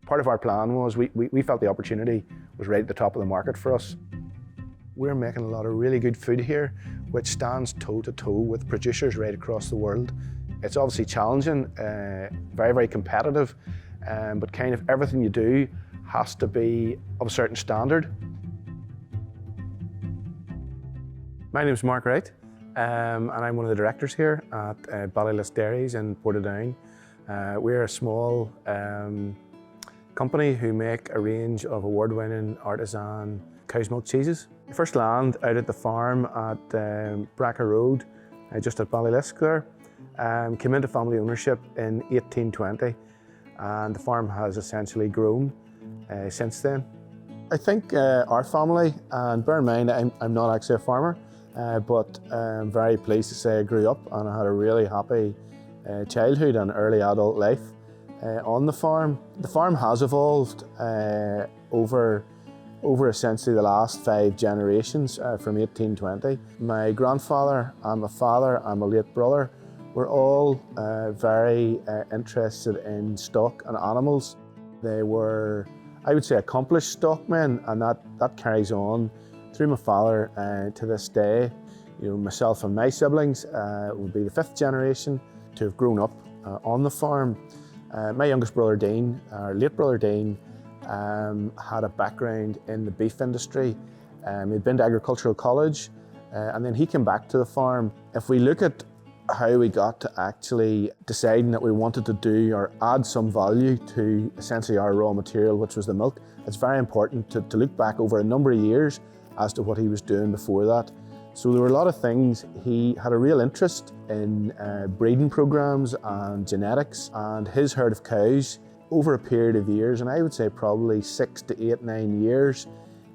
Part of our plan was we felt the opportunity was right at the top of the market for us. We're making a lot of really good food here, which stands toe to toe with producers right across the world. It's obviously challenging, very, very competitive, but kind of everything you do has to be of a certain standard. My name's Mark Wright, and I'm one of the directors here at Ballylisk Dairies in Portadown. We're a small company who make a range of award-winning artisan cow's milk cheeses. We first landed out at the farm at Bracker Road, just at Ballylisk there. Came into family ownership in 1820, and the farm has essentially grown since then. I think our family, and bear in mind I'm not actually a farmer, but I'm very pleased to say I grew up and I had a really happy childhood and early adult life on the farm. The farm has evolved over essentially the last 5 generations from 1820. My grandfather and my father and my late brother were all very interested in stock and animals. They were, I would say, accomplished stockmen, and that carries on through my father to this day. You know, myself and my siblings will be the 5th generation to have grown up on the farm. My youngest brother Dean, our late brother Dean, had a background in the beef industry. He'd been to agricultural college, and then he came back to the farm. If we look at how we got to actually deciding that we wanted to do or add some value to essentially our raw material, which was the milk, it's very important to look back over a number of years as to what he was doing before that. So there were a lot of things. He had a real interest in breeding programs and genetics, and his herd of cows over a period of years, and I would say probably 6 to 8, 9 years,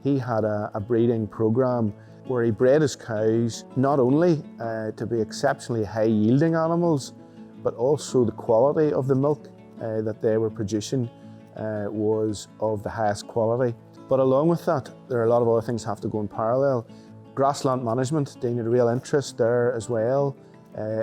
he had a breeding program where he bred his cows not only to be exceptionally high yielding animals, but also the quality of the milk that they were producing was of the highest quality. But along with that, there are a lot of other things have to go in parallel. Grassland management, Dean had a real interest there as well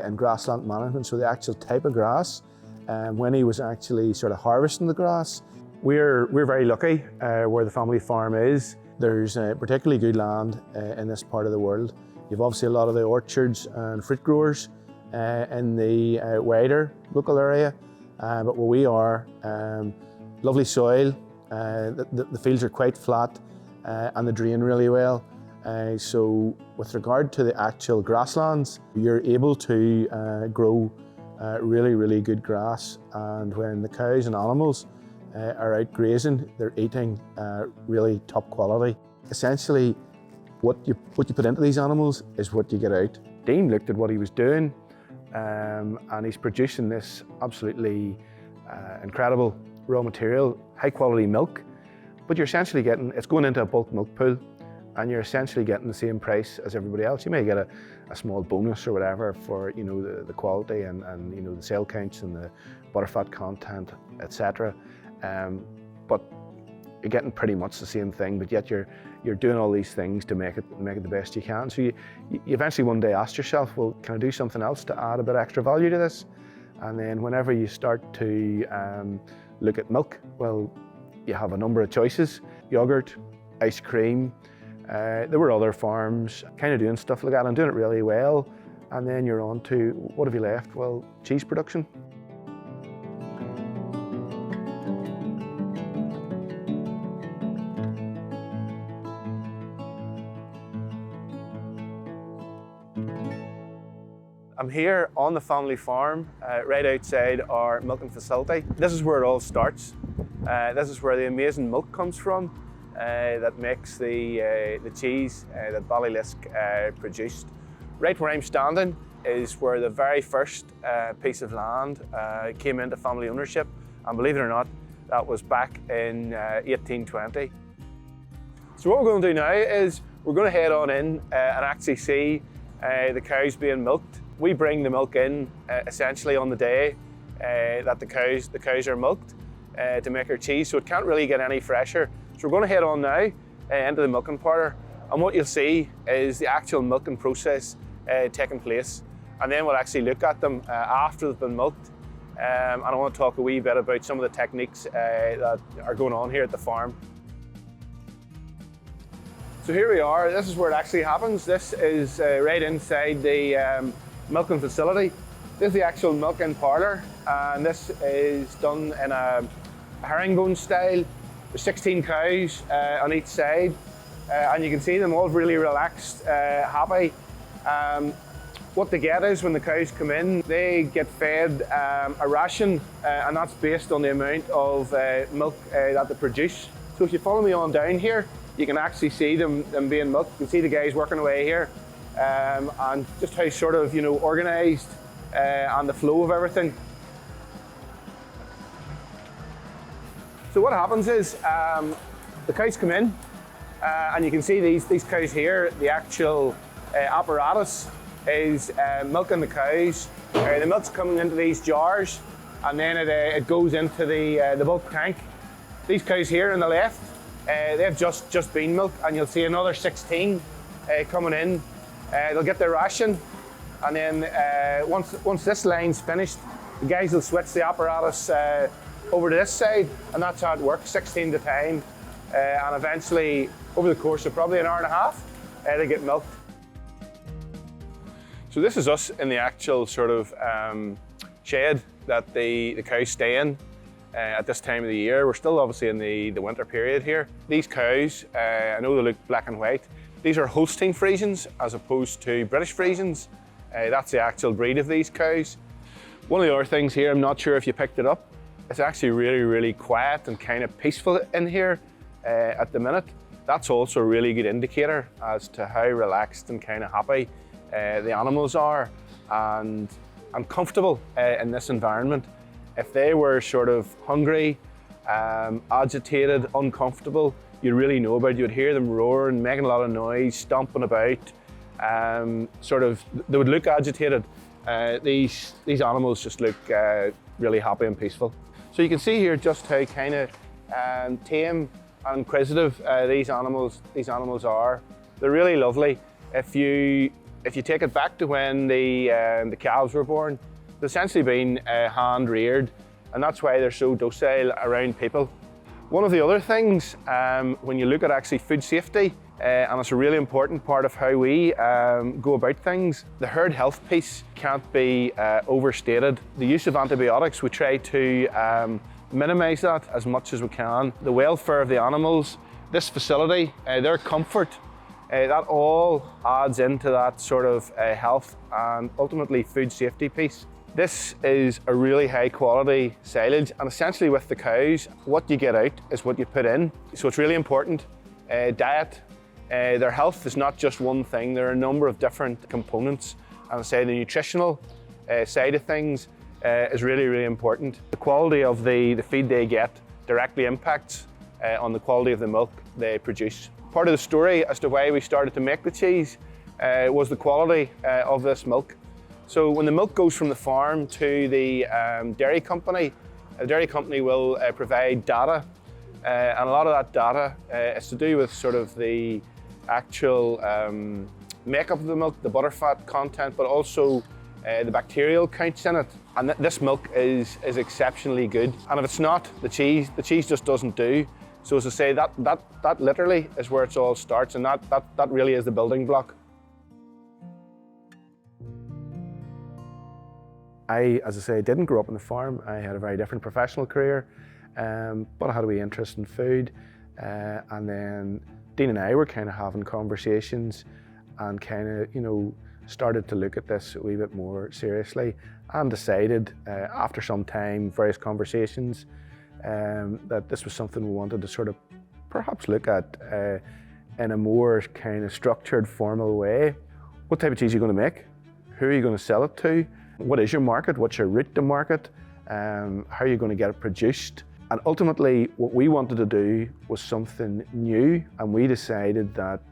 in grassland management, so the actual type of grass. When he was actually sort of harvesting the grass. We're very lucky where the family farm is. There's particularly good land in this part of the world. You've obviously a lot of the orchards and fruit growers in the wider local area, but where we are, lovely soil, the fields are quite flat and they drain really well. So with regard to the actual grasslands, you're able to grow really, really good grass, and when the cows and animals are out grazing, they're eating really top quality. Essentially, what you put into these animals is what you get out. Dean looked at what he was doing, and he's producing this absolutely incredible raw material, high quality milk, but you're essentially getting, it's going into a bulk milk pool, and you're essentially getting the same price as everybody else. You may get a small bonus or whatever for, you know, the quality and you know, the cell counts and the butterfat content, etc. But you're getting pretty much the same thing, but yet you're doing all these things to make it the best you can. So you eventually one day ask yourself, well, can I do something else to add a bit extra value to this? And then whenever you start to look at milk, well, you have a number of choices: yogurt, ice cream. There were other farms kind of doing stuff like that and doing it really well. And then you're on to, what have you left? Well, cheese production. I'm here on the family farm, right outside our milking facility. This is where it all starts. This is where the amazing milk comes from. That makes the cheese that Ballylisk produced. Right where I'm standing is where the very first piece of land came into family ownership, and believe it or not, that was back in 1820. So what we're going to do now is we're going to head on in and actually see the cows being milked. We bring the milk in essentially on the day that the cows are milked to make our cheese, so it can't really get any fresher. So we're going to head on now into the milking parlour, and what you'll see is the actual milking process taking place, and then we'll actually look at them after they've been milked and I want to talk a wee bit about some of the techniques that are going on here at the farm. So here we are, this is where it actually happens. This is right inside the milking facility. This is the actual milking parlour, and this is done in a herringbone style. There's 16 cows on each side, and you can see them all really relaxed, happy. What they get is when the cows come in, they get fed a ration, and that's based on the amount of milk that they produce. So if you follow me on down here, you can actually see them being milked. You can see the guys working away here, and just how sort of, you know, organised and the flow of everything. So what happens is the cows come in, and you can see these cows here. The actual apparatus is milking the cows. The milk's coming into these jars, and then it goes into the bulk tank. These cows here on the left, they've just been milked, and you'll see another 16 coming in. They'll get their ration, and then once this line's finished, the guys will switch the apparatus over to this side, and that's how it works, 16 at a time. And eventually, over the course of probably an hour and a half, they get milked. So this is us in the actual sort of shed that the cows stay in at this time of the year. We're still obviously in the winter period here. These cows, I know they look black and white. These are Holstein Friesians as opposed to British Friesians. That's the actual breed of these cows. One of the other things here, I'm not sure if you picked it up, it's actually really, really quiet and kind of peaceful in here at the minute. That's also a really good indicator as to how relaxed and kind of happy the animals are and comfortable in this environment. If they were sort of hungry, agitated, uncomfortable, you'd really know about it. You'd hear them roaring, making a lot of noise, stomping about. They would look agitated. These animals just look really happy and peaceful. So you can see here just how kind of tame and inquisitive these animals are. They're really lovely. If you take it back to when the calves were born, they've essentially been hand reared, and that's why they're so docile around people. One of the other things, when you look at actually food safety, and it's a really important part of how we go about things, the herd health piece can't be overstated. The use of antibiotics, we try to minimise that as much as we can. The welfare of the animals, this facility, their comfort, that all adds into that sort of health and ultimately food safety piece. This is a really high quality silage, and essentially with the cows, what you get out is what you put in. So it's really important. Diet, their health is not just one thing, there are a number of different components. And I say the nutritional side of things is really, really important. The quality of the feed they get directly impacts on the quality of the milk they produce. Part of the story as to why we started to make the cheese was the quality of this milk. So when the milk goes from the farm to the dairy company, the dairy company will provide data, and a lot of that data is to do with sort of the actual makeup of the milk, the butterfat content, but also the bacterial counts in it. And this milk is exceptionally good. And if it's not, the cheese just doesn't do. So as I say, that literally is where it all starts, and that really is the building block. I, as I say, didn't grow up on the farm. I had a very different professional career, but I had a wee interest in food. And then Dean and I were kind of having conversations and kind of, you know, started to look at this a wee bit more seriously, and decided after some time, various conversations, that this was something we wanted to sort of perhaps look at in a more kind of structured, formal way. What type of cheese are you going to make? Who are you going to sell it to? What is your market? What's your route to market? How are you going to get it produced? And ultimately, what we wanted to do was something new, and we decided that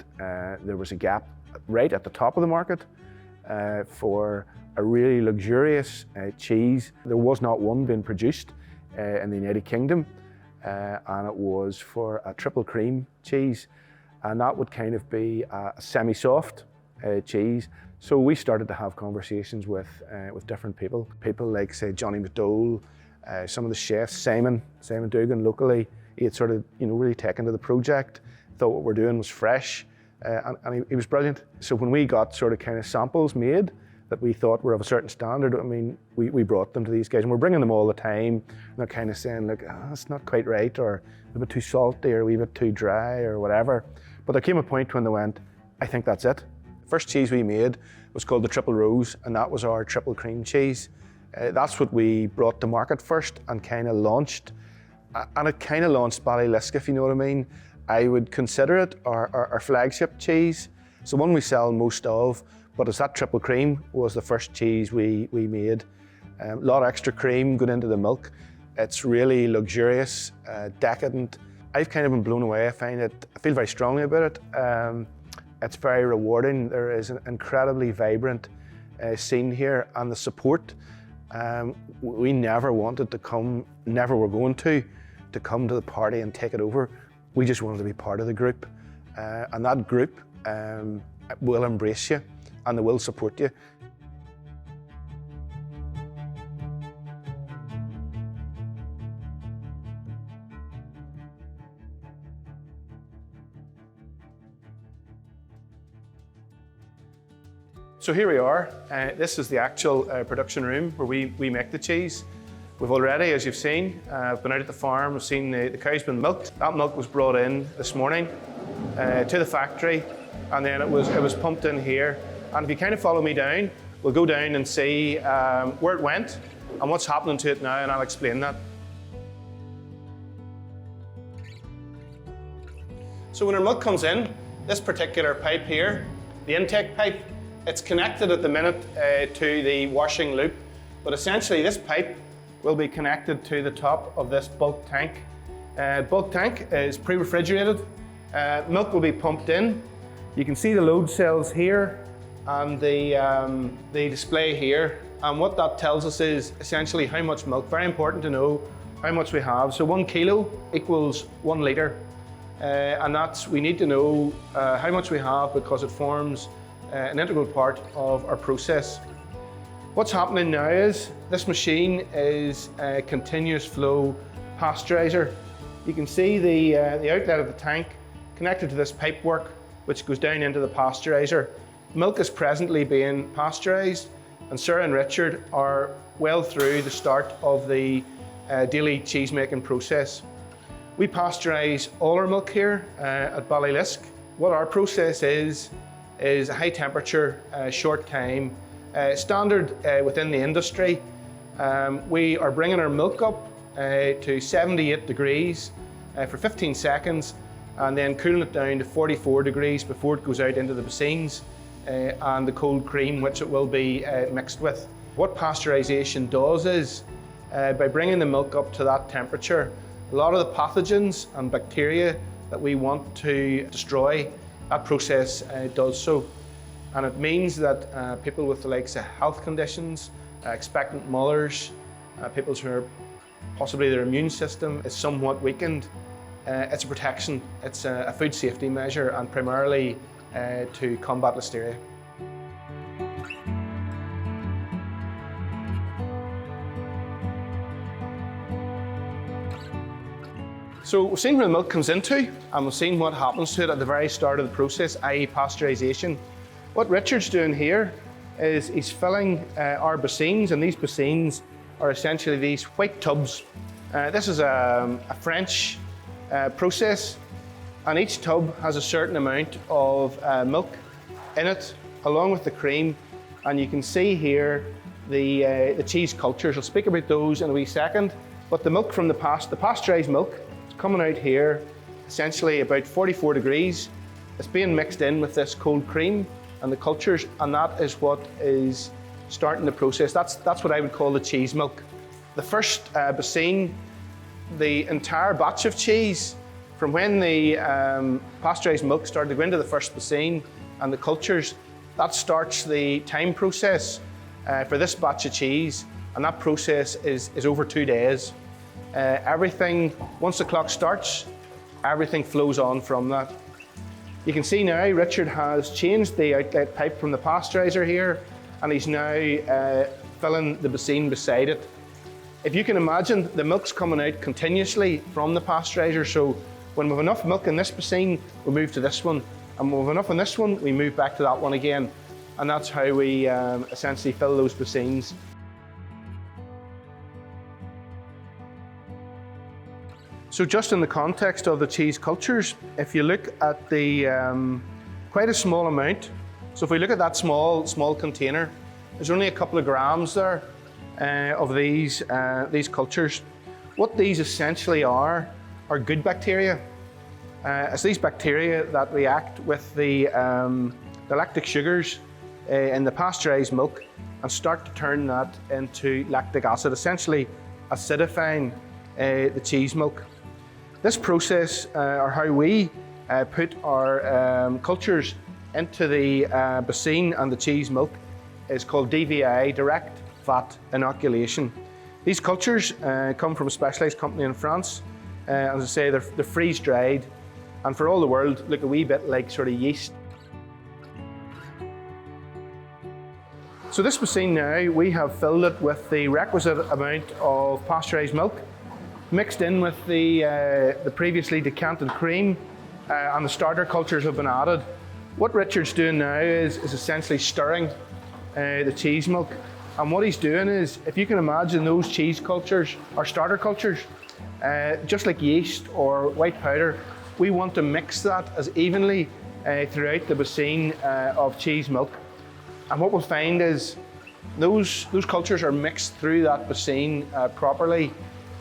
there was a gap right at the top of the market for a really luxurious cheese. There was not one being produced in the United Kingdom, and it was for a triple cream cheese, and that would kind of be a semi-soft cheese. So we started to have conversations with different people. People like, say, Johnny McDowell, some of the chefs, Simon Dugan locally. He had sort of, really taken to the project, thought what we're doing was fresh, and he was brilliant. So when we got sort of kind of samples made that we thought were of a certain standard, I mean, we brought them to these guys, and we're bringing them all the time. And they're kind of saying, like, it's not quite right, or a bit too salty, or a wee bit too dry, or whatever. But there came a point when they went, I think that's it. The first cheese we made was called the Triple Rose, and that was our triple cream cheese. That's what we brought to market first and kind of launched. And it kind of launched Ballylisk, if you know what I mean. I would consider it our flagship cheese. It's the one we sell most of, but it's that triple cream was the first cheese we made. A lot of extra cream going into the milk. It's really luxurious, decadent. I've kind of been blown away. I feel very strongly about it. It's very rewarding. There is an incredibly vibrant scene here, and the support. We never wanted to come, never were going to come to the party and take it over. We just wanted to be part of the group. And that group will embrace you and they will support you. So here we are. This is the actual production room where we make the cheese. We've already, as you've seen, been out at the farm, we've seen the cows being milked. That milk was brought in this morning to the factory, and then it was pumped in here. And if you kind of follow me down, we'll go down and see where it went and what's happening to it now, and I'll explain that. So when our milk comes in, this particular pipe here, the intake pipe, it's connected at the minute to the washing loop, but essentially this pipe will be connected to the top of this bulk tank. Bulk tank is pre-refrigerated. Milk will be pumped in. You can see the load cells here and the display here. And what that tells us is essentially how much milk. Very important to know how much we have. So 1 kilo equals 1 litre. And we need to know how much we have because it forms an integral part of our process. What's happening now is this machine is a continuous flow pasteurizer. You can see the outlet of the tank connected to this pipework which goes down into the pasteurizer. Milk is presently being pasteurized, and Sarah and Richard are well through the start of the daily cheese making process. We pasteurize all our milk here at Ballylisk. What our process is a high temperature, short time, standard within the industry. We are bringing our milk up to 78 degrees for 15 seconds and then cooling it down to 44 degrees before it goes out into the bassines and the cold cream which it will be mixed with. What pasteurization does is, by bringing the milk up to that temperature, a lot of the pathogens and bacteria that we want to destroy, that process does so. And it means that people with the likes of health conditions, expectant mothers, people who are possibly their immune system is somewhat weakened, it's a protection, it's a food safety measure, and primarily to combat listeria. So we've seen where the milk comes into, and we've seen what happens to it at the very start of the process, i.e. pasteurization. What Richard's doing here is he's filling our bassines, and these bassines are essentially these white tubs. This is a French process, and each tub has a certain amount of milk in it, along with the cream. And you can see here the cheese cultures. I'll speak about those in a wee second. But the milk from the pasteurized milk, coming out here, essentially about 44 degrees. It's being mixed in with this cold cream and the cultures, and that is what is starting the process. That's what I would call the cheese milk. The first bassine, the entire batch of cheese, from when the pasteurized milk started to go into the first bassine and the cultures, that starts the time process for this batch of cheese, and that process is over 2 days. Everything, once the clock starts, everything flows on from that. You can see now Richard has changed the outlet pipe from the pasteuriser here, and he's now filling the basin beside it. If you can imagine, the milk's coming out continuously from the pasteuriser, so when we have enough milk in this basin, we move to this one, and when we have enough in this one, we move back to that one again, and that's how we essentially fill those basins. So just in the context of the cheese cultures, if you look at the quite a small amount, so if we look at that small container, there's only a couple of grams there of these cultures. What these essentially are good bacteria. It's these bacteria that react with the lactic sugars in the pasteurized milk and start to turn that into lactic acid, essentially acidifying the cheese milk. This process, or how we put our cultures into the basin and the cheese milk, is called DVI, direct vat inoculation. These cultures come from a specialised company in France. As I say, they're freeze dried, and for all the world look a wee bit like sort of yeast. So this basin now, we have filled it with the requisite amount of pasteurised milk, mixed in with the previously decanted cream, and the starter cultures have been added. What Richard's doing now is essentially stirring the cheese milk. And what he's doing is, if you can imagine those cheese cultures or starter cultures, just like yeast or white powder, we want to mix that as evenly throughout the basin of cheese milk. And what we'll find is those cultures are mixed through that basin properly.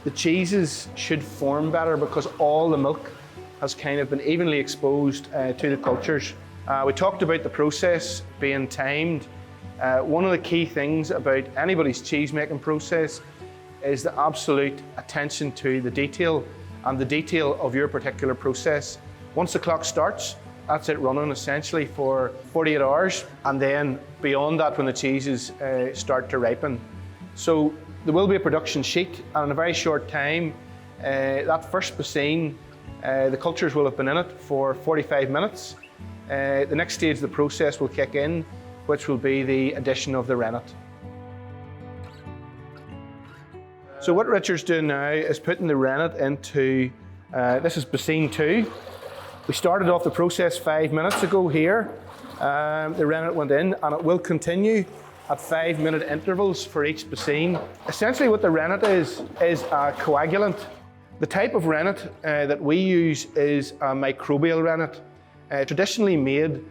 The cheeses should form better because all the milk has kind of been evenly exposed to the cultures. We talked about the process being timed. One of the key things about anybody's cheese making process is the absolute attention to the detail and the detail of your particular process. Once the clock starts, that's it running essentially for 48 hours, and then beyond that when the cheeses start to ripen. So there will be a production sheet, and in a very short time, that first basin, the cultures will have been in it for 45 minutes. The next stage of the process will kick in, which will be the addition of the rennet. So what Richard's doing now is putting the rennet into, this is basin 2. We started off the process 5 minutes ago here. The rennet went in, and it will continue at 5-minute intervals for each basin. Essentially what the rennet is a coagulant. The type of rennet that we use is a microbial rennet, traditionally made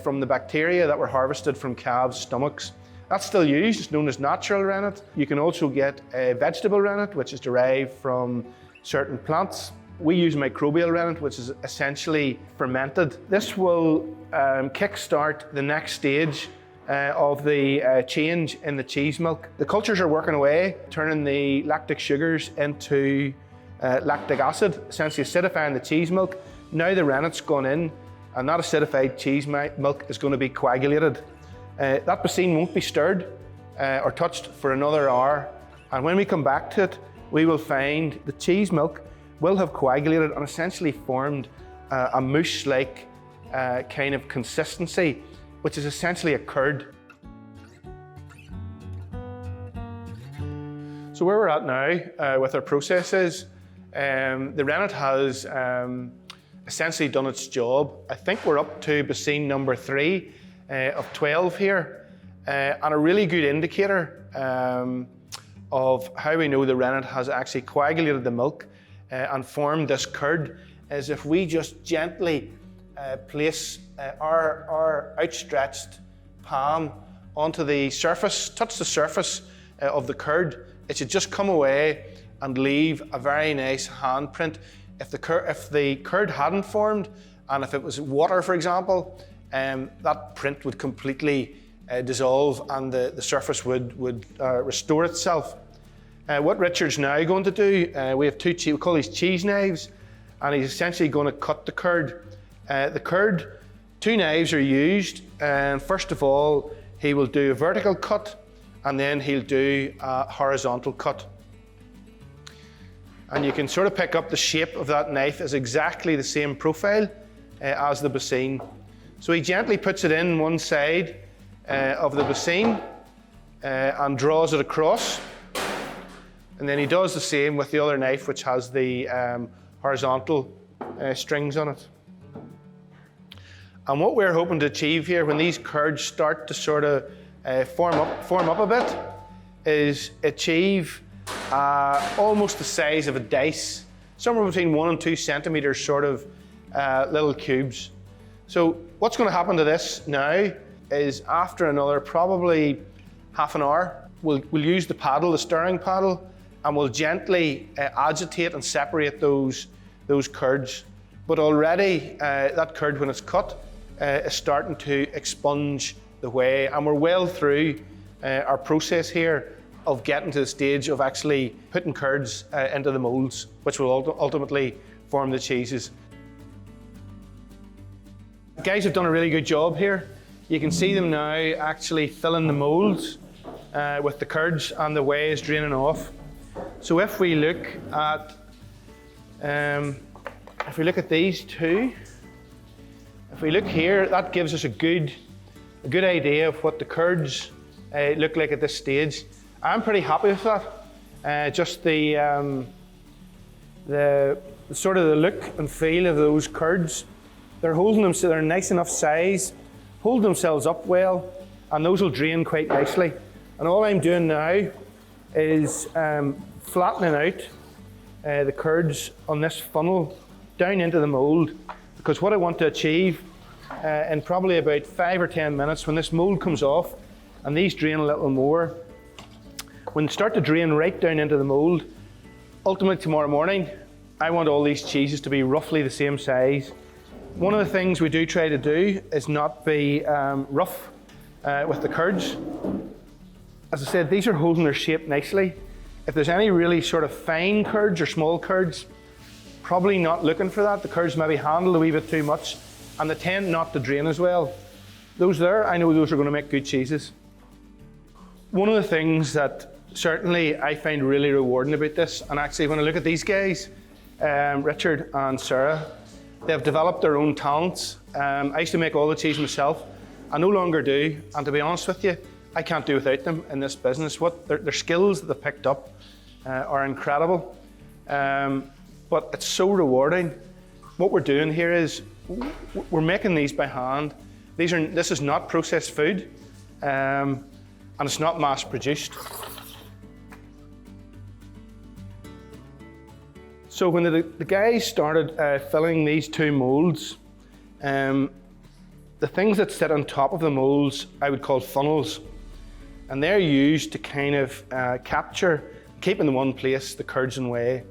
from the bacteria that were harvested from calves' stomachs. That's still used, it's known as natural rennet. You can also get a vegetable rennet, which is derived from certain plants. We use microbial rennet, which is essentially fermented. This will kickstart the next stage of the change in the cheese milk. The cultures are working away, turning the lactic sugars into lactic acid, essentially acidifying the cheese milk. Now the rennet's gone in, and that acidified cheese milk is going to be coagulated. That basin won't be stirred or touched for another hour, and when we come back to it, we will find the cheese milk will have coagulated and essentially formed a mousse-like kind of consistency, which is essentially a curd. So where we're at now with our processes, the rennet has essentially done its job. I think we're up to basin number 3 of 12 here, and a really good indicator of how we know the rennet has actually coagulated the milk and formed this curd is if we just gently place our outstretched palm onto the surface, touch the surface of the curd. It should just come away and leave a very nice handprint. If the curd hadn't formed, and if it was water, for example, that print would completely dissolve and the surface would restore itself. What Richard's now going to do, we have we call these cheese knives, and he's essentially going to cut the curd. The curd, 2 knives are used, and first of all, he will do a vertical cut, and then he'll do a horizontal cut. And you can sort of pick up the shape of that knife is exactly the same profile as the basin. So he gently puts it in one side of the basin and draws it across. And then he does the same with the other knife, which has the horizontal strings on it. And what we're hoping to achieve here, when these curds start to sort of form up a bit, is achieve almost the size of a dice, somewhere between 1 and 2 centimeters, sort of little cubes. So what's going to happen to this now is, after another probably half an hour, we'll use the paddle, the stirring paddle, and we'll gently agitate and separate those curds. But already that curd, when it's cut, is starting to expunge the whey, and we're well through our process here of getting to the stage of actually putting curds into the moulds, which will ultimately form the cheeses. The guys have done a really good job here. You can see them now actually filling the moulds with the curds, and the whey is draining off. So if we look at these two, if we look here, that gives us a good idea of what the curds look like at this stage. I'm pretty happy with that. Just the sort of the look and feel of those curds. They're holding them, so they're nice enough size, hold themselves up well, and those will drain quite nicely. And all I'm doing now is flattening out the curds on this funnel down into the mould, because what I want to achieve in probably about 5 or 10 minutes, when this mould comes off and these drain a little more, when they start to drain right down into the mould, ultimately tomorrow morning, I want all these cheeses to be roughly the same size. One of the things we do try to do is not be rough with the curds. As I said, these are holding their shape nicely. If there's any really sort of fine curds or small curds, probably not looking for that. The curds maybe handle a wee bit too much, and they tend not to drain as well. Those there, I know those are going to make good cheeses. One of the things that certainly I find really rewarding about this, and actually when I look at these guys, Richard and Sarah, they've developed their own talents. I used to make all the cheese myself. I no longer do, and to be honest with you, I can't do without them in this business. Their skills that they've picked up are incredible, but it's so rewarding. What we're doing here is we're making these by hand. This is not processed food, and it's not mass produced. So when the guys started filling these two moulds, the things that sit on top of the moulds I would call funnels, and they're used to kind of capture, keep in one place the curds and whey.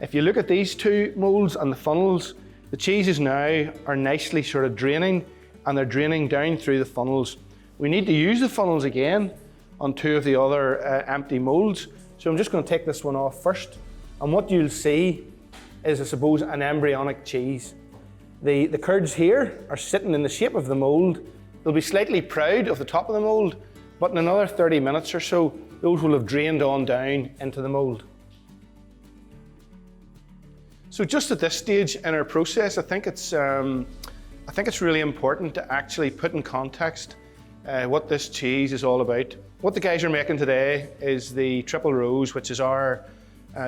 If you look at these two moulds and the funnels, the cheeses now are nicely sort of draining, and they're draining down through the funnels. We need to use the funnels again on two of the other empty moulds. So I'm just going to take this one off first. And what you'll see is, I suppose, an embryonic cheese. The curds here are sitting in the shape of the mould. They'll be slightly proud of the top of the mould, but in another 30 minutes or so, those will have drained on down into the mould. So just at this stage in our process, I think it's really important to actually put in context what this cheese is all about. What the guys are making today is the Triple Rose, which is our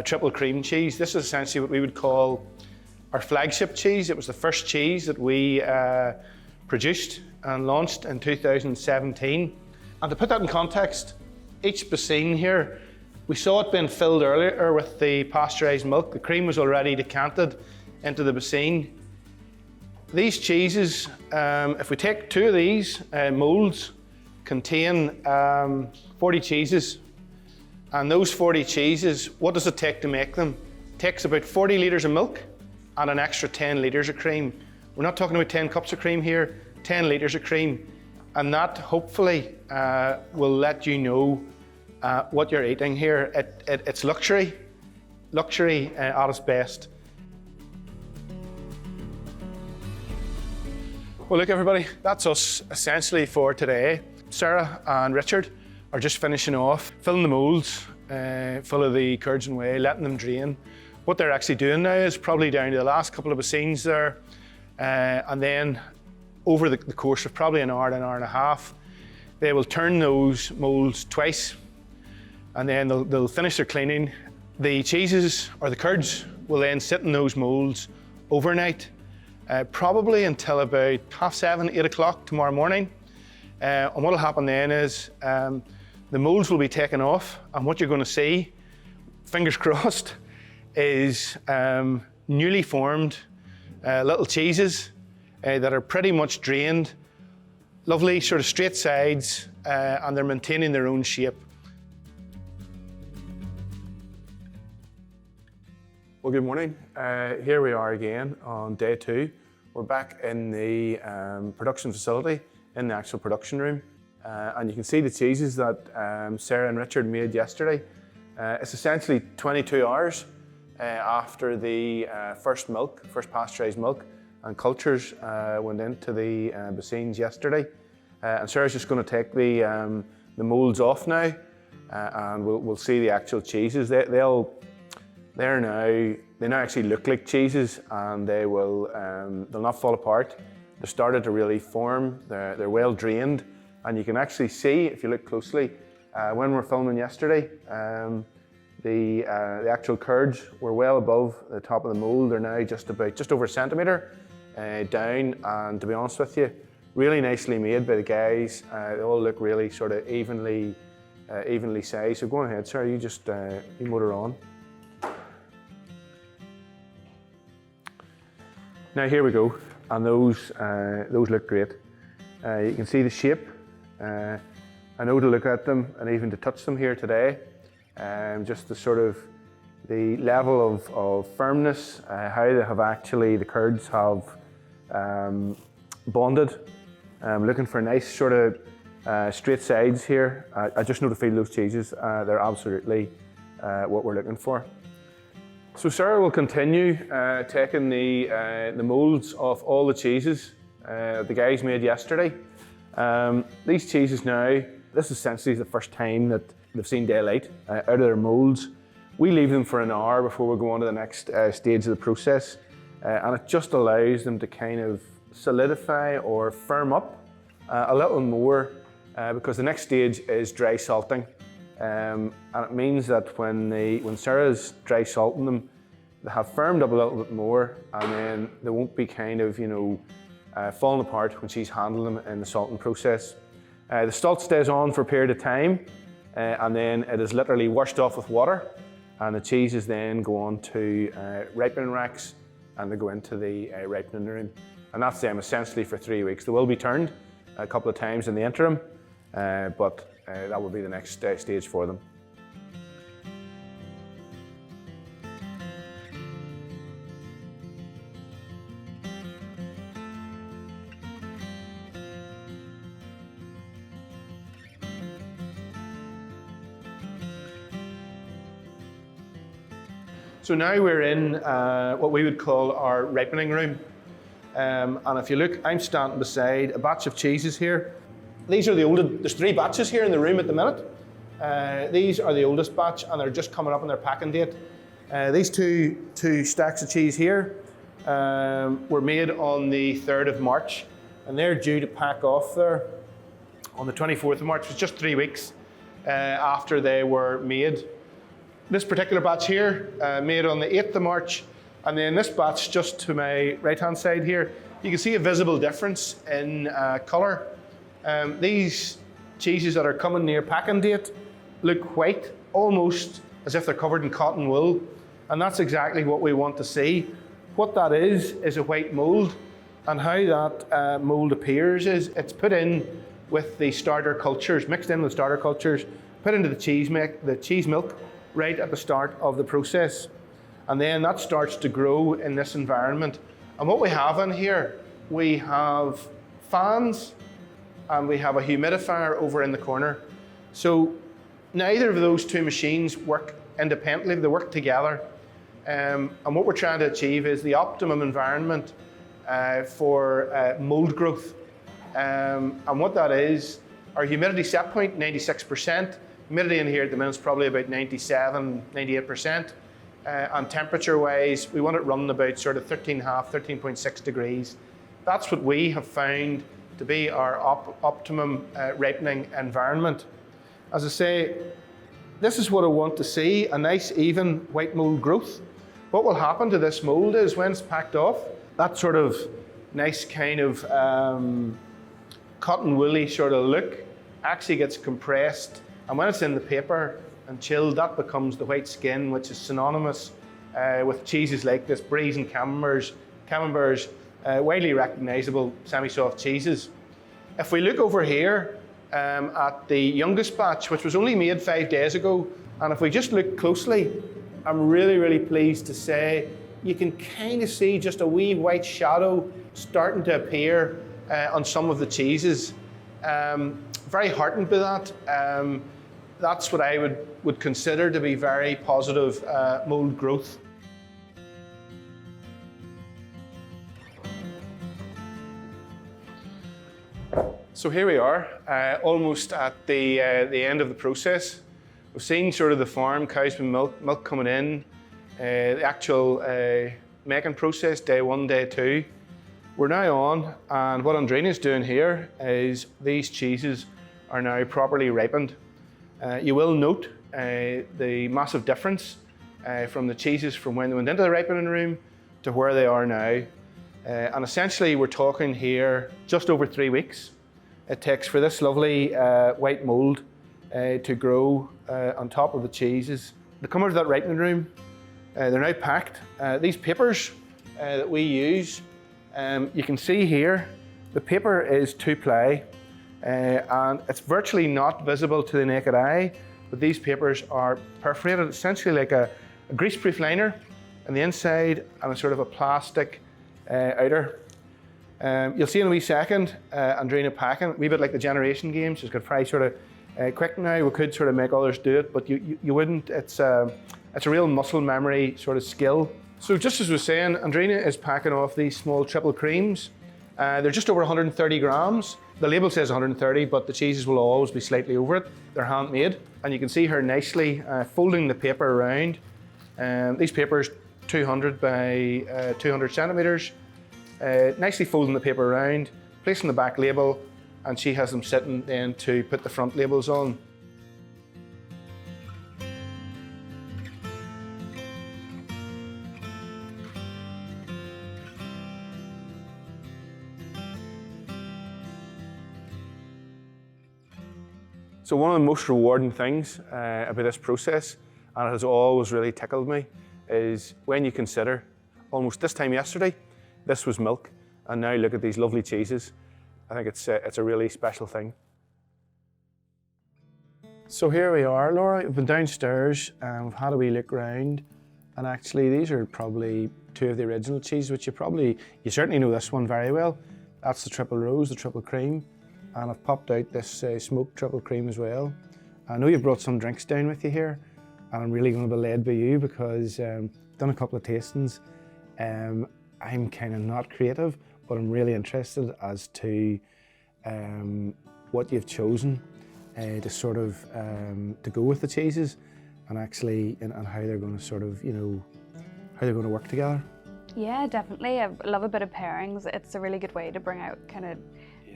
triple cream cheese. This is essentially what we would call our flagship cheese. It was the first cheese that we produced and launched in 2017. And to put that in context, each basin here, we saw it being filled earlier with the pasteurized milk. The cream was already decanted into the basin. These cheeses, if we take two of these moulds, contain 40 cheeses. And those 40 cheeses, what does it take to make them? It takes about 40 litres of milk and an extra 10 litres of cream. We're not talking about 10 cups of cream here, 10 litres of cream. And that hopefully will let you know what you're eating here. It's luxury at its best. Well, look everybody, that's us essentially for today. Sarah and Richard are just finishing off, filling the moulds full of the curds and whey, letting them drain. What they're actually doing now is probably down to the last couple of basins there. and then over the course of probably an hour and a half, they will turn those moulds twice, and then they'll finish their cleaning. The cheeses or the curds will then sit in those moulds overnight, probably until about 7:30, 8 o'clock tomorrow morning. And what will happen then is the moulds will be taken off, and what you're going to see, fingers crossed, is newly formed little cheeses that are pretty much drained, lovely sort of straight sides, and they're maintaining their own shape. Well, good morning. Here we are again on day 2. We're back in the production facility, in the actual production room. And you can see the cheeses that Sarah and Richard made yesterday. It's essentially 22 hours after the first pasteurised milk and cultures went into the bassines yesterday. And Sarah's just going to take the moulds off now, and we'll see the actual cheeses. They now actually look like cheeses, and they'll not fall apart. They're started to really form. They're well drained, and you can actually see, if you look closely, when we're filming yesterday, the actual curds were well above the top of the mould. They're now just over a centimetre down, and to be honest with you, really nicely made by the guys. They all look really sort of evenly sized. So go on ahead, Sarah, you motor on. Now here we go, and those look great. You can see the shape. I know to look at them and even to touch them here today. Just the level of firmness, how they have the curds have bonded. Looking for nice sort of straight sides here. I just know to feel those cheeses. They're absolutely what we're looking for. So Sarah will continue taking the moulds off all the cheeses the guys made yesterday. These cheeses now, this essentially is the first time that they've seen daylight out of their moulds. We leave them for an hour before we go on to the next stage of the process, and it just allows them to kind of solidify or firm up a little more, because the next stage is dry salting. And it means that when Sarah's dry salting them, they have firmed up a little bit more, and then they won't be kind of, falling apart when she's handling them in the salting process. The salt stays on for a period of time, and then it is literally washed off with water, and the cheeses then go on to ripening racks, and they go into the ripening room. And that's them essentially for 3 weeks. They will be turned a couple of times in the interim, but that will be the next stage for them. So now we're in what we would call our ripening room. And if you look, I'm standing beside a batch of cheeses here. These are the oldest. There's 3 batches here in the room at the minute. These are the oldest batch, and they're just coming up on their packing date. These two stacks of cheese here were made on the 3rd of March, and they're due to pack off there on the 24th of March. It's just 3 weeks after they were made. This particular batch here, made on the 8th of March, and then this batch just to my right-hand side here, you can see a visible difference in colour. These cheeses that are coming near packing date look white, almost as if they're covered in cotton wool, and that's exactly what we want to see. What that is a white mould, and how that mould appears is it's put in with the starter cultures, mixed in with starter cultures, put into the cheese milk right at the start of the process. And then that starts to grow in this environment. And what we have in here, we have fans and we have a humidifier over in the corner. So neither of those 2 machines work independently, they work together. And what we're trying to achieve is the optimum environment for mould growth. And what that is, our humidity set point, 96%. Humidity in here at the minute is probably about 97, 98%. and temperature-wise, we want it running about sort of 13.5, 13.6 degrees. That's what we have found to be our optimum ripening environment. As I say, this is what I want to see, a nice even white mold growth. What will happen to this mold is when it's packed off, that sort of nice kind of cotton woolly sort of look actually gets compressed, and when it's in the paper and chilled, that becomes the white skin, which is synonymous with cheeses like this, bries and camemberts, widely recognisable semi-soft cheeses. If we look over here at the youngest batch, which was only made 5 days ago, and if we just look closely, I'm really, really pleased to say you can kind of see just a wee white shadow starting to appear on some of the cheeses. Very heartened by that. That's what I would consider to be very positive mold growth. So here we are, almost at the end of the process. We've seen sort of the farm, cows with milk coming in, the actual making process, day 1, day 2. We're now on, and what Andrina's doing here is these cheeses are now properly ripened. You will note the massive difference from the cheeses from when they went into the ripening room to where they are now. And essentially we're talking here just over 3 weeks. It takes for this lovely white mould to grow on top of the cheeses. They come out of that ripening room, they're now packed. These papers that we use, you can see here, the paper is 2-ply and it's virtually not visible to the naked eye, but these papers are perforated, essentially like a greaseproof liner on the inside and a sort of a plastic outer. You'll see in a wee second, Andrina packing, a wee bit like the generation game. She's got very sort of quick now. We could sort of make others do it, but you wouldn't. It's a real muscle memory sort of skill. So just as we were saying, Andrina is packing off these small triple creams. They're just over 130 grams. The label says 130, but the cheeses will always be slightly over it. They're handmade, and you can see her nicely folding the paper around. These papers 200 by 200 centimeters. Nicely folding the paper around, placing the back label, and she has them sitting then to put the front labels on. So one of the most rewarding things about this process, and it has always really tickled me, is when you consider almost this time yesterday, this was milk, and now look at these lovely cheeses. I think it's a really special thing. So here we are, Laura. We've been downstairs and we've had a wee look round, and actually these are probably 2 of the original cheeses, which you certainly know this one very well. That's the triple rose, the triple cream, and I've popped out this smoked triple cream as well. I know you've brought some drinks down with you here, and I'm really going to be led by you because I've done a couple of tastings. I'm kind of not creative, but I'm really interested as to what you've chosen to sort of to go with the cheeses, and actually and how they're going to sort of, how they're going to work together. Yeah, definitely. I love a bit of pairings. It's a really good way to bring out kind of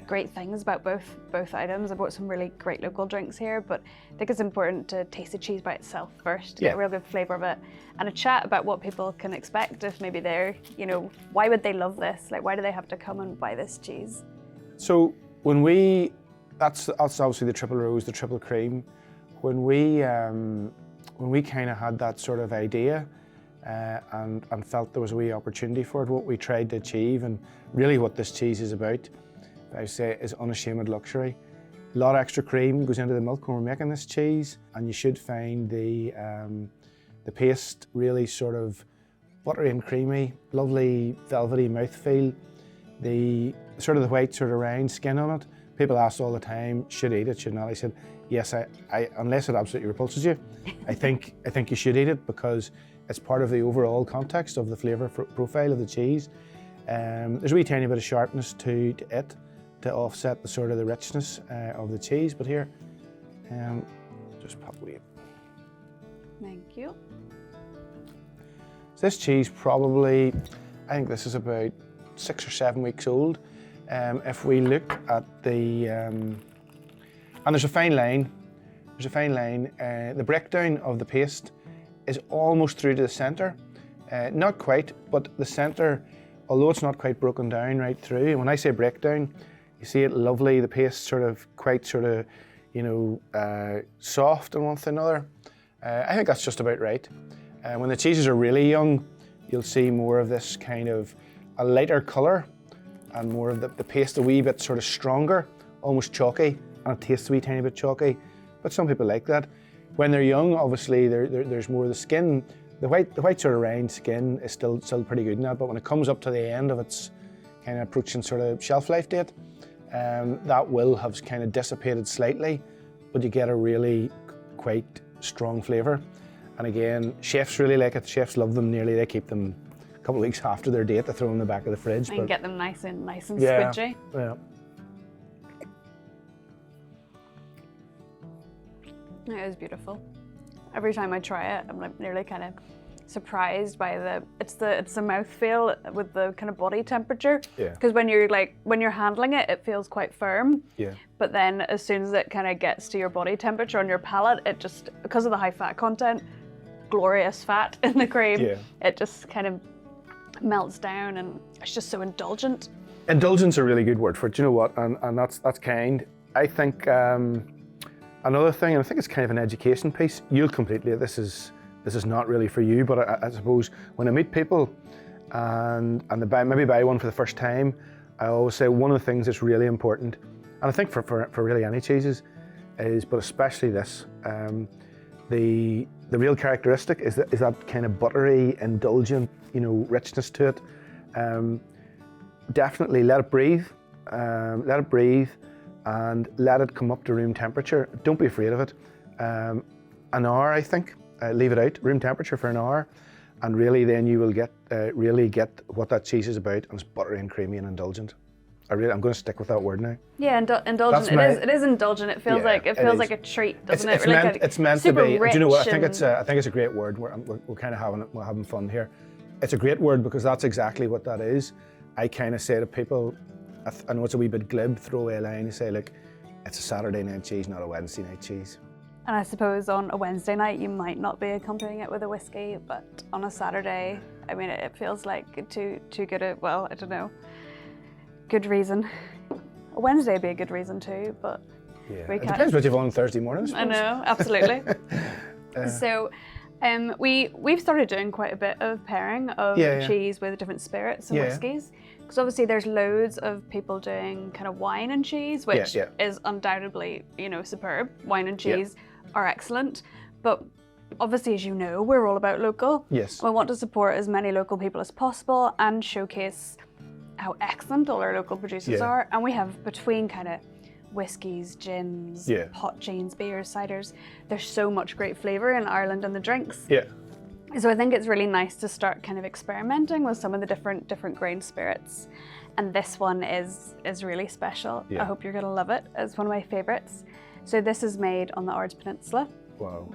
great things about both items. I bought some really great local drinks here, but I think it's important to taste the cheese by itself first to get a real good flavour of it, and a chat about what people can expect if maybe they're, why would they love this? Like, why do they have to come and buy this cheese? So that's obviously the triple rose, the triple cream. When we kind of had that sort of idea and felt there was a wee opportunity for it, what we tried to achieve, and really what this cheese is about, I would say, is unashamed luxury. A lot of extra cream goes into the milk when we're making this cheese, and you should find the paste really sort of buttery and creamy, lovely velvety mouthfeel. The sort of the white sort of round skin on it. People ask all the time, should I eat it, should not? I said, yes, I unless it absolutely repulses you, I think you should eat it because it's part of the overall context of the flavour profile of the cheese. There's a wee tiny bit of sharpness to it, to offset the sort of the richness of the cheese, but here, just pop it. Thank you. So this cheese probably, I think this is about 6 or 7 weeks old. If we look at the, and there's a fine line, the breakdown of the paste is almost through to the centre. Not quite, but the centre, although it's not quite broken down right through, and when I say breakdown, you see it lovely, the paste sort of quite sort of, you know, soft on one thing or another. I think that's just about right. When the cheeses are really young, you'll see more of this kind of a lighter colour and more of the paste a wee bit sort of stronger, almost chalky, and it tastes a wee tiny bit chalky, but some people like that. When they're young, obviously there's more of the skin. The white sort of rind skin is still pretty good in that, but when it comes up to the end of its kind of approaching sort of shelf life date, that will have kind of dissipated slightly, but you get a really quite strong flavour. And again, chefs really like it. Chefs love them nearly. They keep them a couple of weeks after their date to throw them in the back of the fridge. And get them nice and squidgy. Yeah. It is beautiful. Every time I try it, I'm like nearly kind of surprised by the mouthfeel with the kind of body temperature. Yeah. Because when you're handling it, it feels quite firm. Yeah. But then as soon as it kind of gets to your body temperature on your palate, it just, because of the high fat content, glorious fat in the cream, it just kind of melts down and it's just so indulgent. Indulgent's a really good word for it. Do you know what? And that's kind. I think another thing, and I think it's kind of an education piece. You'll completely. This is not really for you, but I suppose when I meet people and they maybe buy one for the first time, I always say one of the things that's really important, and I think for really any cheeses, is, but especially this, the real characteristic is that kind of buttery, indulgent, you know, richness to it. Definitely let it breathe, and let it come up to room temperature. Don't be afraid of it. An hour, I think. Leave it out, room temperature for an hour, and really then you will really get what that cheese is about, and it's buttery and creamy and indulgent. I'm going to stick with that word now. Yeah, indulgent. It is indulgent. It feels like a treat, doesn't it? It's meant to be. Do you know what? I think it's a great word. We're kind of having fun here. It's a great word because that's exactly what that is. I kind of say to people, I know it's a wee bit glib, throw away a line, you say, look, it's a Saturday night cheese, not a Wednesday night cheese. And I suppose on a Wednesday night you might not be accompanying it with a whiskey, but on a Saturday, I mean, it feels like too good a, well, I don't know, good reason. A Wednesday would be a good reason too, but yeah, it depends what you've on Thursday morning, I suppose. I know, absolutely. So we've started doing quite a bit of pairing of cheese with different spirits and whiskies. Because obviously there's loads of people doing kind of wine and cheese, which is undoubtedly, you know, superb. Wine and cheese are excellent. But obviously, as you know, we're all about local. Yes. We want to support as many local people as possible and showcase how excellent all our local producers are. And we have between kind of whiskies, gins, pot gins, beers, ciders, there's so much great flavour in Ireland and the drinks. Yeah. So I think it's really nice to start kind of experimenting with some of the different grain spirits. And this one is really special. I hope you're gonna love it. It's one of my favourites. So this is made on the Ards Peninsula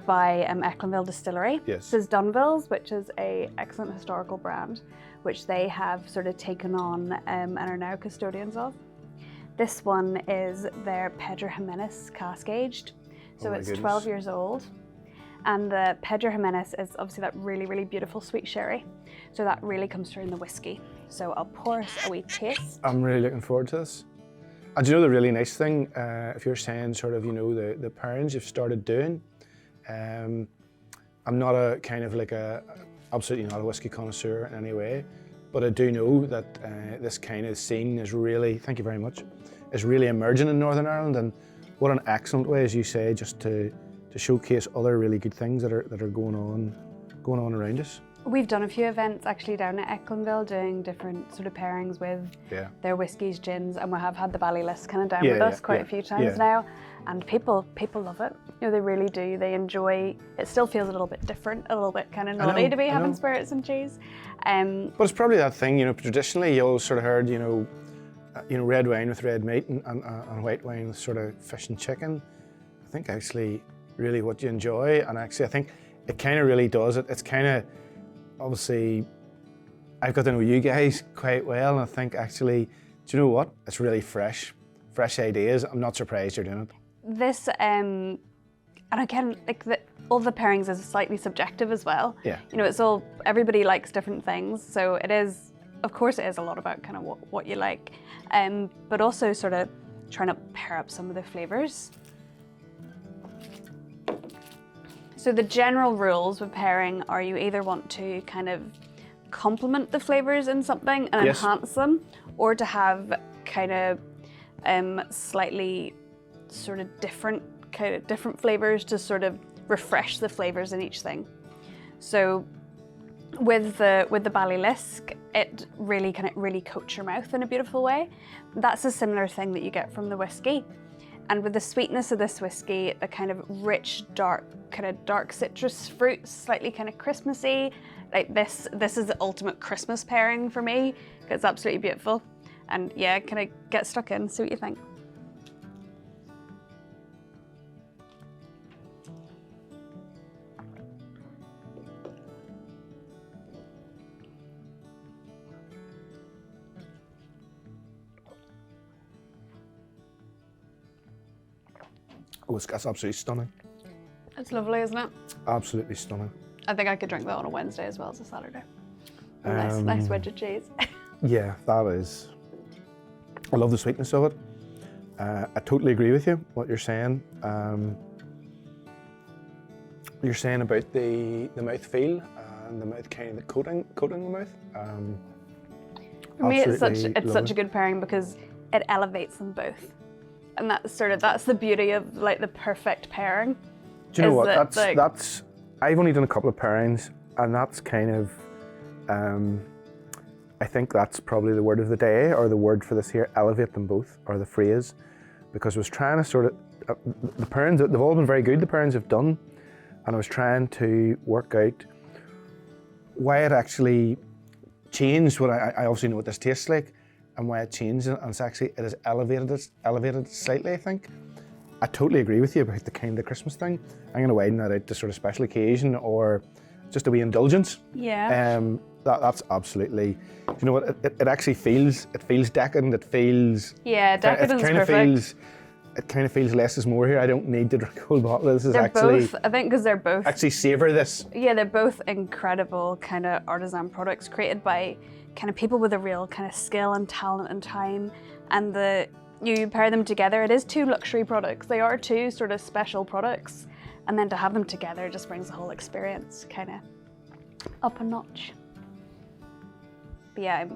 by Ecklinville Distillery. Yes. This is Dunville's, which is a excellent historical brand, which they have sort of taken on and are now custodians of. This one is their Pedro Jimenez cask aged. So it's 12 years old. And the Pedro Jimenez is obviously that really, really beautiful sweet sherry. So that really comes through in the whiskey. So I'll pour us a wee taste. I'm really looking forward to this. And do you know the really nice thing, if you're saying sort of, you know, the pairings you've started doing, I'm not a kind of like absolutely not a whiskey connoisseur in any way, but I do know that this kind of scene is really, thank you very much, is really emerging in Northern Ireland, and what an excellent way, as you say, just to showcase other really good things that are going on around us. We've done a few events actually down at Ecklinville doing different sort of pairings with their whiskies, gins, and we have had the Ballylisk kind of down with us quite a few times now, and people love it. You know, they really do. They enjoy. It still feels a little bit different, a little bit kind of naughty to be having spirits and cheese. But it's probably that thing, you know. Traditionally, you always sort of heard, you know, red wine with red meat and white wine with sort of fish and chicken. I think actually really what you enjoy, and actually I think it kind of really does it. It's kind of, obviously, I've got to know you guys quite well, and I think actually, do you know what? It's really fresh ideas. I'm not surprised you're doing it. This, and again, like all the pairings is slightly subjective as well. Yeah. You know, it's all, everybody likes different things, so it is, of course it is a lot about kind of what you like, but also sort of trying to pair up some of the flavours. So the general rules with pairing are you either want to kind of complement the flavours in something and enhance them, or to have kind of slightly sort of different flavours to sort of refresh the flavours in each thing. So with the Ballylisk, it really coats your mouth in a beautiful way. That's a similar thing that you get from the whiskey. And with the sweetness of this whiskey, the kind of rich, dark citrus fruit, slightly kind of Christmassy. Like this is the ultimate Christmas pairing for me. It's absolutely beautiful. And yeah, kind of get stuck in, see what you think. Oh, that's absolutely stunning. It's lovely, isn't it? Absolutely stunning. I think I could drink that on a Wednesday as well as a Saturday. Nice wedge of cheese. Yeah, that is. I love the sweetness of it. I totally agree with you, what you're saying. You're saying about the mouthfeel and the mouth kind of coating the mouth. For me, it's such a good pairing because it elevates them both. And that's the beauty of like the perfect pairing. Do you know what? That's I've only done a couple of pairings, and that's kind of I think that's probably the word of the day, or the word for this here, elevate them both, or the phrase, because I was trying to sort of the pairings, they've all been very good, the pairings I've done, and I was trying to work out why it actually changed what I obviously know what this tastes like, and why it changed it, and it has elevated slightly, I think. I totally agree with you about the kind of Christmas thing. I'm going to widen that out to sort of special occasion or just a wee indulgence. Yeah. That's absolutely, you know what, it actually feels decadent, it feels... Yeah, decadent's perfect. It kind of feels less is more here. I don't need to drink a whole bottle. This is they're actually... both, I think because they're both... Actually savour this. Yeah, they're both incredible kind of artisan products created by kind of people with a real kind of skill and talent and time. And you pair them together, it is two luxury products. They are two sort of special products. And then to have them together just brings the whole experience kind of up a notch. But yeah,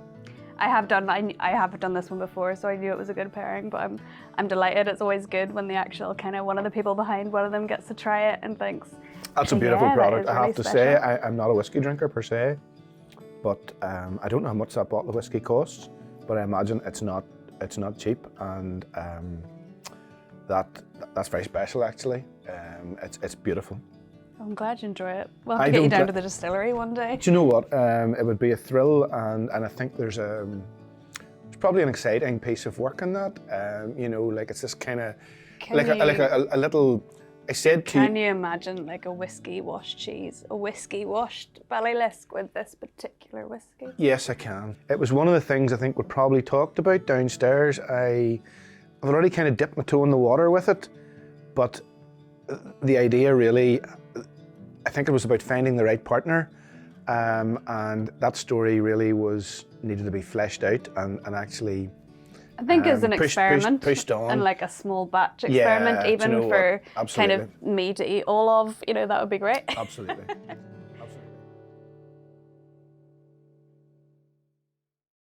I have done this one before, so I knew it was a good pairing, but I'm delighted. It's always good when the actual kind of one of the people behind one of them gets to try it and thinks, that's a beautiful product. Really I have to say, I'm not a whiskey drinker per se, but I don't know how much that bottle of whiskey costs, but I imagine it's not cheap, and that's very special actually. It's beautiful. I'm glad you enjoy it. We'll have to get you down to the distillery one day. Do you know what? It would be a thrill, and I think there's probably an exciting piece of work in that. You know, like it's this kind of like a little. I said to Can you imagine like a whiskey washed cheese, a whiskey washed Ballylisk with this particular whiskey? Yes, I can. It was one of the things I think we probably talked about downstairs. I've already kind of dipped my toe in the water with it, but the idea really, I think it was about finding the right partner, and that story really needed to be fleshed out and actually. I think as an experiment pushed on. And like a small batch experiment, even for kind of me to eat all of, you know, that would be great. Absolutely.